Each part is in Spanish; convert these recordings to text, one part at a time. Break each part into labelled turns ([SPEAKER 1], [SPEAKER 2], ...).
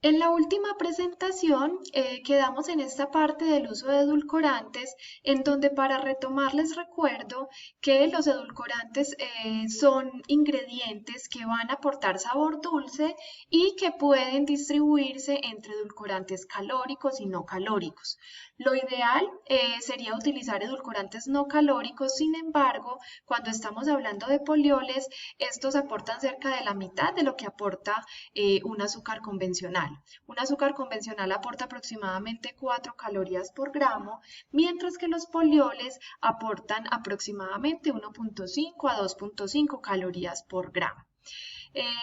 [SPEAKER 1] En la última presentación quedamos en esta parte del uso de edulcorantes, en donde para retomar les recuerdo que los edulcorantes son ingredientes que van a aportar sabor dulce y que pueden distribuirse entre edulcorantes calóricos y no calóricos. Lo ideal sería utilizar edulcorantes no calóricos, sin embargo, cuando estamos hablando de polioles, estos aportan cerca de la mitad de lo que aporta un azúcar convencional. Un azúcar convencional aporta aproximadamente 4 calorías por gramo, mientras que los polioles aportan aproximadamente 1,5 a 2,5 calorías por gramo.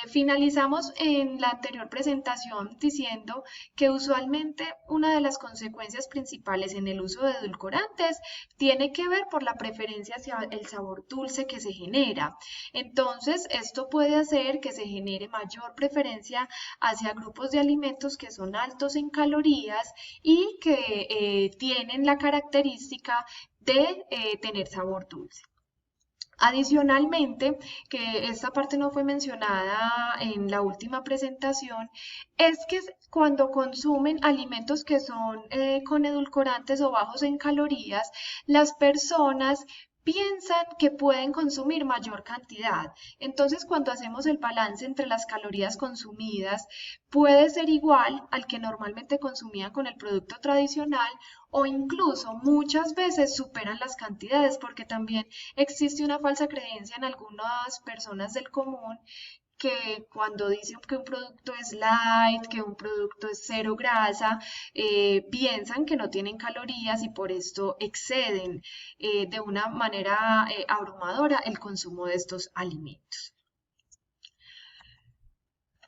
[SPEAKER 1] Finalizamos en la anterior presentación diciendo que usualmente una de las consecuencias principales en el uso de edulcorantes tiene que ver por la preferencia hacia el sabor dulce que se genera. Entonces, esto puede hacer que se genere mayor preferencia hacia grupos de alimentos que son altos en calorías y que tienen la característica de tener sabor dulce. Adicionalmente, que esta parte no fue mencionada en la última presentación, es que cuando consumen alimentos que son con edulcorantes o bajos en calorías, las personas piensan que pueden consumir mayor cantidad. Entonces, cuando hacemos el balance entre las calorías consumidas, puede ser igual al que normalmente consumían con el producto tradicional o incluso muchas veces superan las cantidades porque también existe una falsa creencia en algunas personas del común que cuando dicen que un producto es light, que un producto es cero grasa, piensan que no tienen calorías y por esto exceden de una manera abrumadora el consumo de estos alimentos.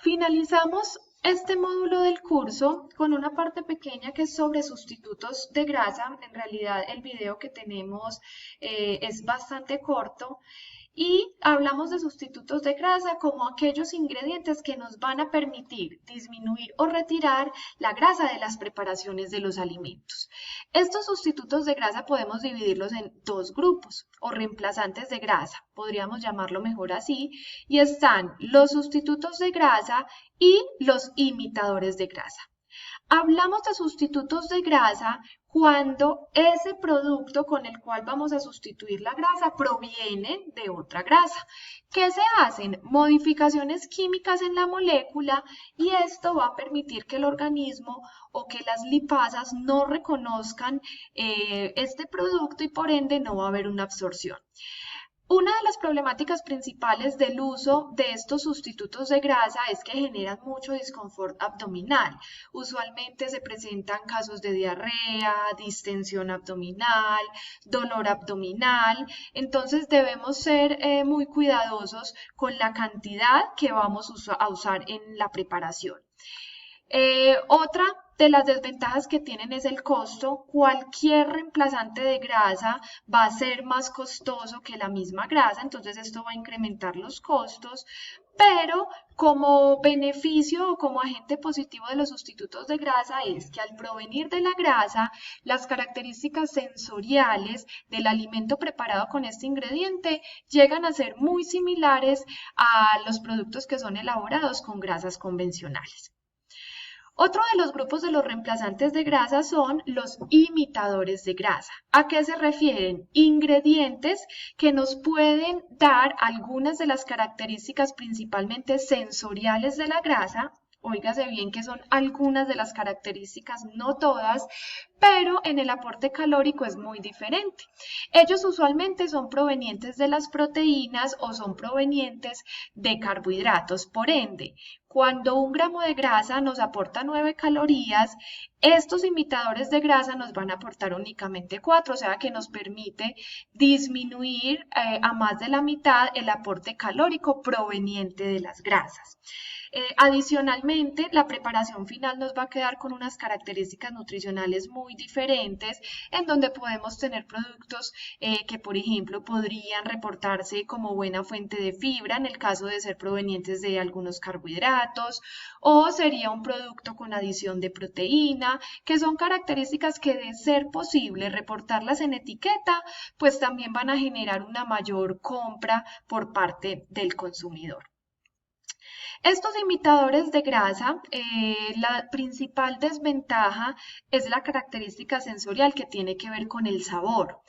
[SPEAKER 1] Finalizamos este módulo del curso con una parte pequeña que es sobre sustitutos de grasa. En realidad el video que tenemos es bastante corto y hablamos de sustitutos de grasa como aquellos ingredientes que nos van a permitir disminuir o retirar la grasa de las preparaciones de los alimentos. Estos sustitutos de grasa podemos dividirlos en dos grupos o reemplazantes de grasa, podríamos llamarlo mejor así, y están los sustitutos de grasa y los imitadores de grasa. Hablamos de sustitutos de grasa cuando ese producto con el cual vamos a sustituir la grasa proviene de otra grasa. ¿Qué se hacen? Modificaciones químicas en la molécula y esto va a permitir que el organismo o que las lipasas no reconozcan este producto y por ende no va a haber una absorción. Una de las problemáticas principales del uso de estos sustitutos de grasa es que generan mucho disconfort abdominal. Usualmente se presentan casos de diarrea, distensión abdominal, dolor abdominal. Entonces debemos ser muy cuidadosos con la cantidad que vamos a usar en la preparación. Otra de las desventajas que tienen es el costo. Cualquier reemplazante de grasa va a ser más costoso que la misma grasa, entonces esto va a incrementar los costos, pero como beneficio o como agente positivo de los sustitutos de grasa es que al provenir de la grasa, las características sensoriales del alimento preparado con este ingrediente llegan a ser muy similares a los productos que son elaborados con grasas convencionales. Otro de los grupos de los reemplazantes de grasa son los imitadores de grasa. ¿A qué se refieren? Ingredientes que nos pueden dar algunas de las características principalmente sensoriales de la grasa. Óigase bien que son algunas de las características, no todas, pero en el aporte calórico es muy diferente. Ellos usualmente son provenientes de las proteínas o son provenientes de carbohidratos. Por ende, cuando un gramo de grasa nos aporta 9 calorías, estos imitadores de grasa nos van a aportar únicamente 4, o sea que nos permite disminuir a más de la mitad el aporte calórico proveniente de las grasas. Adicionalmente, la preparación final nos va a quedar con unas características nutricionales muy diferentes, en donde podemos tener productos que, por ejemplo, podrían reportarse como buena fuente de fibra en el caso de ser provenientes de algunos carbohidratos, o sería un producto con adición de proteína, que son características que, de ser posible reportarlas en etiqueta, pues también van a generar una mayor compra por parte del consumidor. Estos imitadores de grasa, la principal desventaja es la característica sensorial que tiene que ver con el sabor.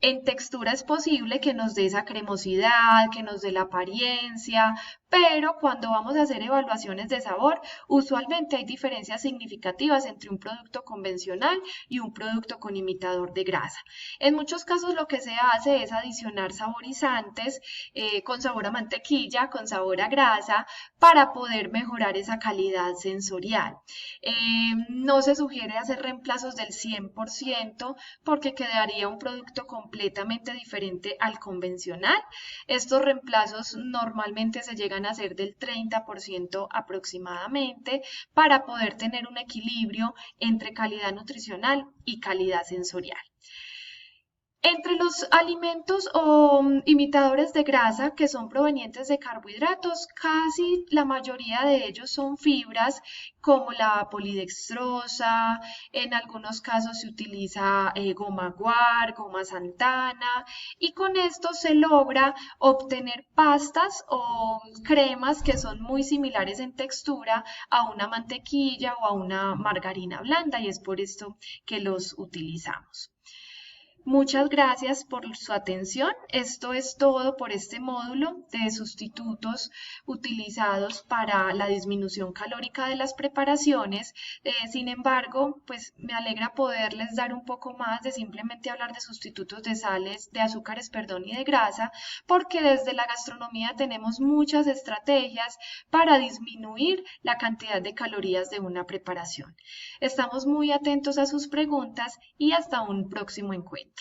[SPEAKER 1] En textura es posible que nos dé esa cremosidad, que nos dé la apariencia, pero cuando vamos a hacer evaluaciones de sabor, usualmente hay diferencias significativas entre un producto convencional y un producto con imitador de grasa. En muchos casos lo que se hace es adicionar saborizantes con sabor a mantequilla, con sabor a grasa, para poder mejorar esa calidad sensorial. No se sugiere hacer reemplazos del 100% porque quedaría un producto completamente diferente al convencional. Estos reemplazos normalmente se llegan a hacer del 30% aproximadamente para poder tener un equilibrio entre calidad nutricional y calidad sensorial. Entre los alimentos o imitadores de grasa que son provenientes de carbohidratos, casi la mayoría de ellos son fibras como la polidextrosa, en algunos casos se utiliza goma guar, goma santana y con esto se logra obtener pastas o cremas que son muy similares en textura a una mantequilla o a una margarina blanda y es por esto que los utilizamos. Muchas gracias por su atención. Esto es todo por este módulo de sustitutos utilizados para la disminución calórica de las preparaciones. Sin embargo, pues me alegra poderles dar un poco más de simplemente hablar de sustitutos de sales, de azúcares, perdón, y de grasa, porque desde la gastronomía tenemos muchas estrategias para disminuir la cantidad de calorías de una preparación. Estamos muy atentos a sus preguntas y hasta un próximo encuentro.